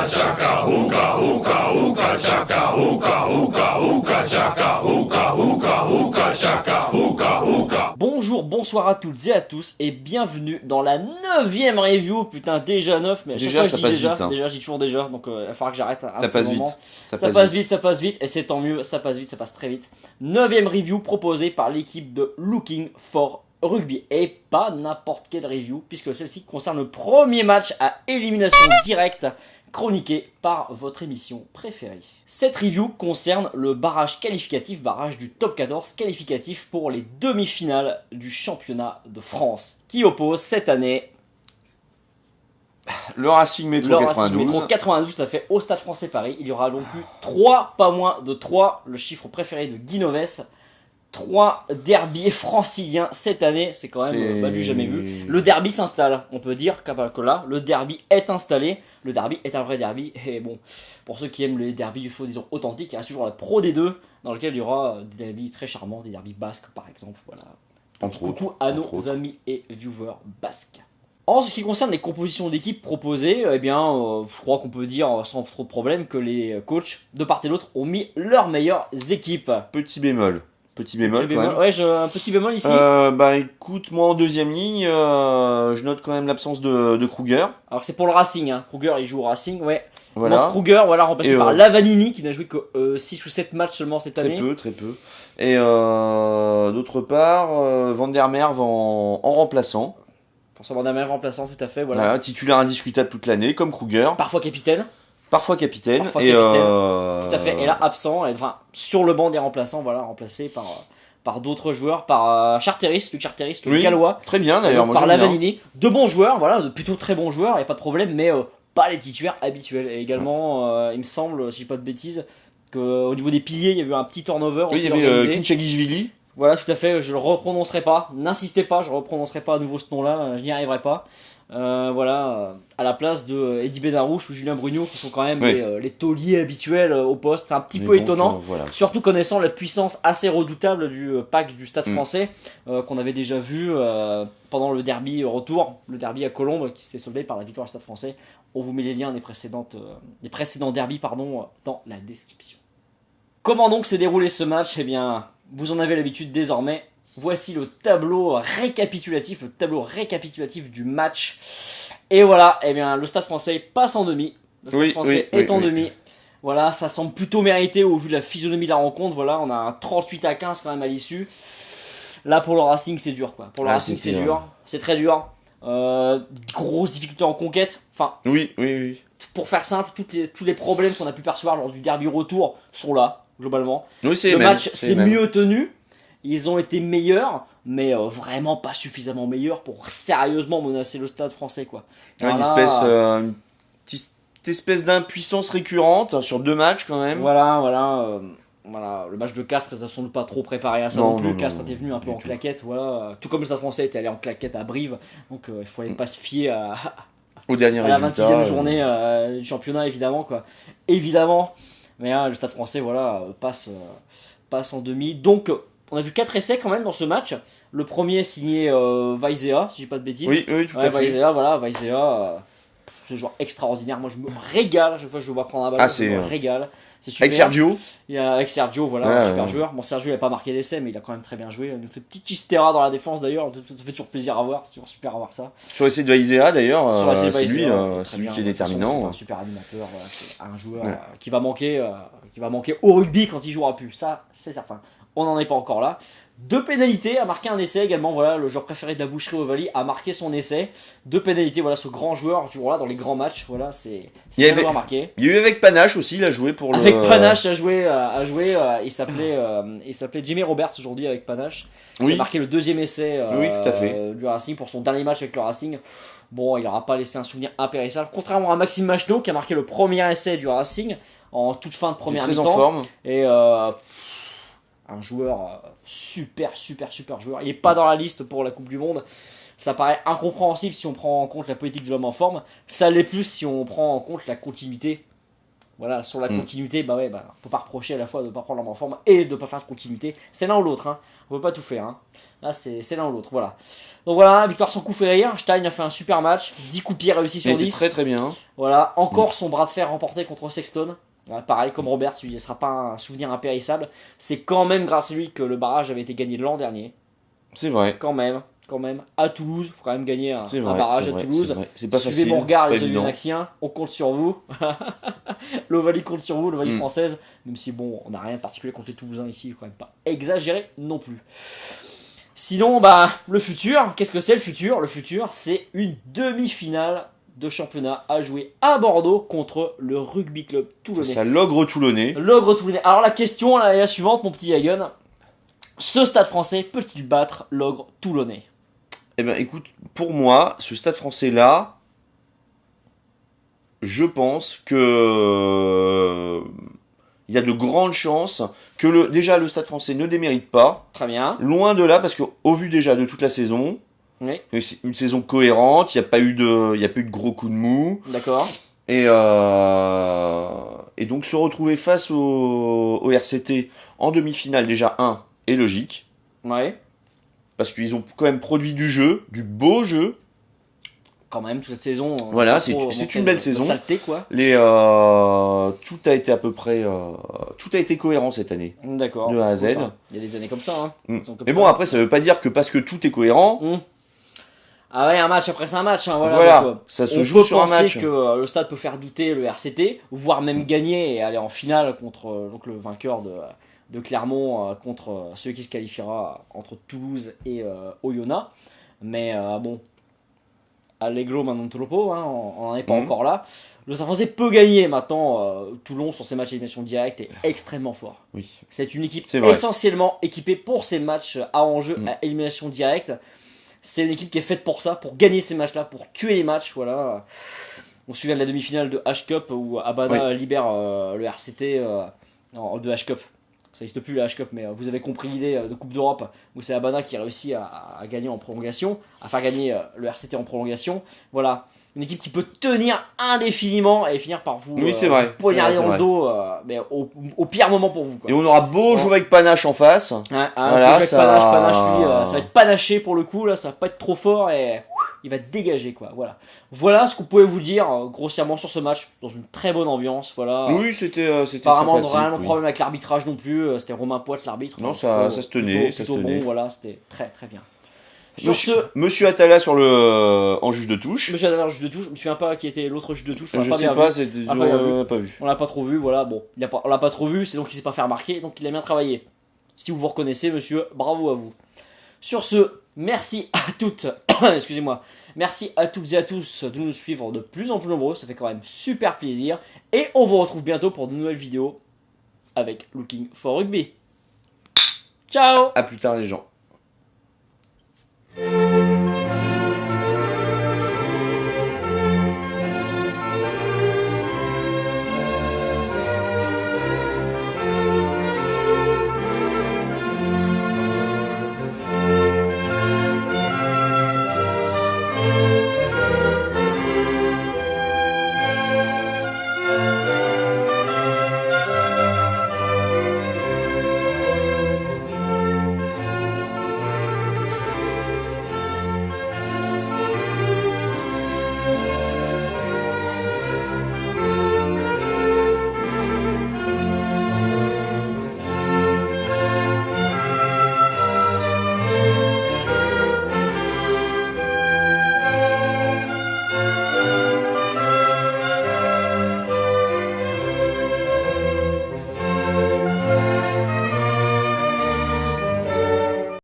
chaka, hookah, hookah, hookah, chaka, hookah, hookah, hookah, chaka, hookah, hookah, hookah, chaka, hookah, hookah. Bonjour, bonsoir à toutes et à tous et bienvenue dans la 9ème review. Putain, déjà 9, mais à chaque Déjà, fois ça je dis passe déjà, vite, hein. déjà, je dis toujours déjà, donc il va falloir que j'arrête un Ça petit passe moment. vite. Ça passe vite, et c'est tant mieux, ça passe vite, ça passe très vite. 9ème review proposée par l'équipe de Looking for Rugby. Et pas n'importe quelle review, puisque celle-ci concerne le premier match à élimination directe chroniqué par votre émission préférée. Cette review concerne le barrage qualificatif, barrage du top 14 qualificatif pour les demi-finales du championnat de France, qui oppose cette année Le Racing Métro le 92. Racing Métro 92, tout à fait, au Stade Français Paris. Il y aura donc eu 3, pas moins de 3, le chiffre préféré de Guy Novès. 3 derbys franciliens cette année, c'est quand même du jamais vu. Le derby s'installe, on peut dire que là, le derby est installé. Le derby est un vrai derby. Et bon, pour ceux qui aiment les derbys, disons authentiques, il reste toujours la Pro D2, dans lequel il y aura des derbys très charmants, des derbys basques par exemple. Voilà. Coucou à nos amis et viewers basques. En ce qui concerne les compositions d'équipe proposées, eh bien, je crois qu'on peut dire sans trop de problème que les coachs de part et d'autre ont mis leurs meilleures équipes. Petit bémol quand même. Ouais, un petit bémol ici. Bah écoute, moi en deuxième ligne, je note quand même l'absence de Kruger. Alors c'est pour le Racing, hein. Kruger il joue au Racing, ouais. Voilà. Donc, Kruger, voilà, remplacé par Lavanini qui n'a joué que 6 ou 7 matchs seulement cette année. Très peu. Et d'autre part, Van der Merwe en remplaçant. Pour savoir d'un même remplaçant, tout à fait, voilà. Titulaire indiscutable toute l'année, comme Kruger. Parfois capitaine. Parfois capitaine. Tout à fait. Et là, absent, enfin, sur le banc des remplaçants, voilà, remplacé par d'autres joueurs, par Charteris, le Gallois. Très bien d'ailleurs, moi par j'aime bien. Lavanini. De bons joueurs, voilà, de plutôt très bons joueurs, il n'y a pas de problème, mais pas les titulaires habituels. Et également, il me semble, si je dis pas de bêtises, qu'au niveau des piliers, il y a eu un petit turnover. Oui, il y avait Kinchagishvili. Voilà, tout à fait, je le reprononcerai pas. N'insistez pas, je reprononcerai pas à nouveau ce nom-là, je n'y arriverai pas. À la place de Eddy Benarouche ou Julien Brugnaut, qui sont quand même les tauliers habituels au poste. C'est un petit peu étonnant, surtout connaissant la puissance assez redoutable du pack du Stade français, qu'on avait déjà vu pendant le derby retour, le derby à Colombes, qui s'était soldé par la victoire du Stade français. On vous met les liens des précédents derbys dans la description. Comment donc s'est déroulé ce match ? Eh bien, vous en avez l'habitude désormais. Voici le tableau récapitulatif du match. Et voilà, eh bien, le Stade français passe en demi. Le Stade français est en demi. Voilà, ça semble plutôt mérité au vu de la physionomie de la rencontre. Voilà, on a un 38-15 quand même à l'issue. Là, pour le Racing, c'est dur, quoi. Pour le Racing, c'est dur. C'est très dur. Grosse difficulté en conquête. Enfin, oui. Pour faire simple, tous les problèmes qu'on a pu percevoir lors du derby retour sont là, globalement. Oui, le match s'est mieux tenu. Ils ont été meilleurs, mais vraiment pas suffisamment meilleurs pour sérieusement menacer le Stade français, quoi. Une petite espèce d'impuissance récurrente sur 2 matchs quand même. Voilà. Le match de Castres, ils n'ont sans doute pas trop préparé à ça non plus. Castres était venu un peu en claquette, voilà. Tout comme le Stade français était allé en claquette à Brive, donc il fallait pas se fier au dernier à la résultat, 26e journée du championnat, évidemment, quoi. Évidemment, mais le Stade français, voilà, passe en demi. Donc on a vu 4 essais quand même dans ce match. Le premier signé Vaizea, si j'ai pas de bêtises. Oui, tout à fait. Vaizea, ce joueur extraordinaire. Moi, je me régale. Chaque fois que je le vois prendre un ballon, je me régale. C'est super. Avec Sergio, super joueur. Bon, Sergio, il n'a pas marqué d'essai, mais il a quand même très bien joué. Il nous fait une petite chistera dans la défense d'ailleurs. Ça fait toujours plaisir à voir. C'est toujours super à voir ça. Sur l'essai de Vaizea d'ailleurs, c'est lui qui est déterminant. C'est un super animateur. C'est un joueur qui va manquer au rugby quand il jouera plus. Ça, c'est certain. On n'en est pas encore là. 2 pénalités, a marqué un essai également. Voilà, le joueur préféré de la boucherie Ovalie a marqué son essai. 2 pénalités, voilà, ce grand joueur, toujours là dans les grands matchs. Voilà, c'est un joueur marqué. Il y a eu avec Panache aussi, il a joué pour avec Panache, a joué. Il s'appelait Jimmy Roberts aujourd'hui avec Panache. Il a marqué le 2e essai tout à fait. du Racing pour son dernier match avec le Racing. Bon, il n'aura pas laissé un souvenir impérissable. Contrairement à Maxime Macheneau qui a marqué le premier essai du Racing en toute fin de première mi-temps. Très en forme. Et un joueur super joueur. Il n'est pas dans la liste pour la Coupe du Monde. Ça paraît incompréhensible si on prend en compte la politique de l'homme en forme. Ça l'est plus si on prend en compte la continuité Voilà, sur la continuité, bah ouais, bah, on peut pas reprocher à la fois de ne pas prendre l'homme en forme et de pas faire de continuité. C'est l'un ou l'autre, hein. On peut pas tout faire. Hein. Là, c'est l'un ou l'autre, voilà. Donc voilà, victoire sans coup férir. Stein a fait un super match, 10 coups de pied réussis sur 10. Très très bien. Voilà, encore son bras de fer remporté contre Sexton. Voilà, pareil, comme Robert, il ne sera pas un souvenir impérissable. C'est quand même grâce à lui que le barrage avait été gagné l'an dernier. C'est vrai. Quand même. À Toulouse, il faut quand même gagner un vrai, barrage c'est à vrai, Toulouse. C'est pas Suivez facile. mon regard, c'est les pas évident. Oyonnaxiens, on compte sur vous. L'Ovalie compte sur vous, l'Ovalie Mm. française. Même si, bon, on n'a rien de particulier contre les Toulousains ici, il faut quand même pas exagérer non plus. Sinon, bah, le futur, qu'est-ce que c'est le futur? Le futur, c'est une demi-finale de championnat à jouer à Bordeaux contre le Rugby Club Toulonnais. C'est à l'ogre toulonnais. L'ogre toulonnais. Alors la question là, est la suivante, mon petit Hagen. Ce stade français peut-il battre l'ogre toulonnais? Eh ben écoute, pour moi, ce stade français là, je pense que il y a de grandes chances que déjà le stade français ne démérite pas. Très bien. Loin de là, parce qu'au vu déjà de toute la saison, Oui, c'est une saison cohérente, il n'y a pas eu de gros coups de mou. d'accord. Et donc se retrouver face au RCT en demi-finale, déjà est logique. Ouais. Parce qu'ils ont quand même produit du jeu, du beau jeu. Quand même, toute cette saison. Voilà, c'est une belle saison. Saleté, quoi. Tout a été à peu près... tout a été cohérent cette année. D'accord. De A à Z. Il y a des années comme ça. Hein. Mm. Des saisons comme Mais ça. bon, après, ça veut pas dire que parce que tout est cohérent... Ah ouais, un match après c'est un match. Hein, voilà. Voilà, Donc, ça se on joue peut sur un penser match. que le stade peut faire douter le RCT, voire même gagner et aller en finale contre donc le vainqueur de Clermont contre celui qui se qualifiera entre Toulouse et Oyonnax. Mais bon, allegro maintenant troppo, hein, on n'en est pas encore là. Le Stade français peut gagner maintenant. Toulon sur ses matchs d'élimination directe est extrêmement fort. Oui. C'est une équipe C'est vrai. essentiellement équipée pour ces matchs à enjeu à élimination directe. C'est une équipe qui est faite pour ça, pour gagner ces matchs-là, pour tuer les matchs. Voilà. On se souvient de la demi-finale de H-Cup où Abana libère le RCT de H-Cup. Ça n'existe plus la H-Cup, mais vous avez compris l'idée de Coupe d'Europe où c'est Abana qui réussit à gagner en prolongation, à faire gagner le RCT en prolongation. Voilà. Une équipe qui peut tenir indéfiniment et finir par vous Oui, c'est vrai. poignarder C'est dans vrai. le dos mais au pire moment pour vous. Quoi. Et on aura beau jouer avec Panache en face. Voilà, ça- Panache, lui, ça va être panaché pour le coup, là, ça va pas être trop fort et il va dégager quoi. Voilà ce qu'on pouvait vous dire grossièrement sur ce match, dans une très bonne ambiance. Voilà. Oui, c'était Apparemment, sympathique. rien de oui. problème avec l'arbitrage non plus. C'était Romain Poit l'arbitre. Non, Donc, ça se tenait, plutôt bon, voilà, c'était très très bien. Sur Monsieur Atala en juge de touche. Monsieur Adler, juge de touche, je me souviens pas qui était l'autre juge de touche. On l'a Je pas sais bien pas, vu. c'était Ah, pas bien vu. on l'a pas vu. On l'a pas trop vu, voilà. Bon, on l'a pas trop vu, c'est donc qu'il s'est pas fait remarquer, donc il a bien travaillé. Si vous vous reconnaissez, monsieur, bravo à vous. Sur ce, merci à toutes, excusez-moi, merci à toutes et à tous de nous suivre de plus en plus nombreux, ça fait quand même super plaisir. Et on vous retrouve bientôt pour de nouvelles vidéos avec Looking for Rugby. Ciao! À plus tard les gens.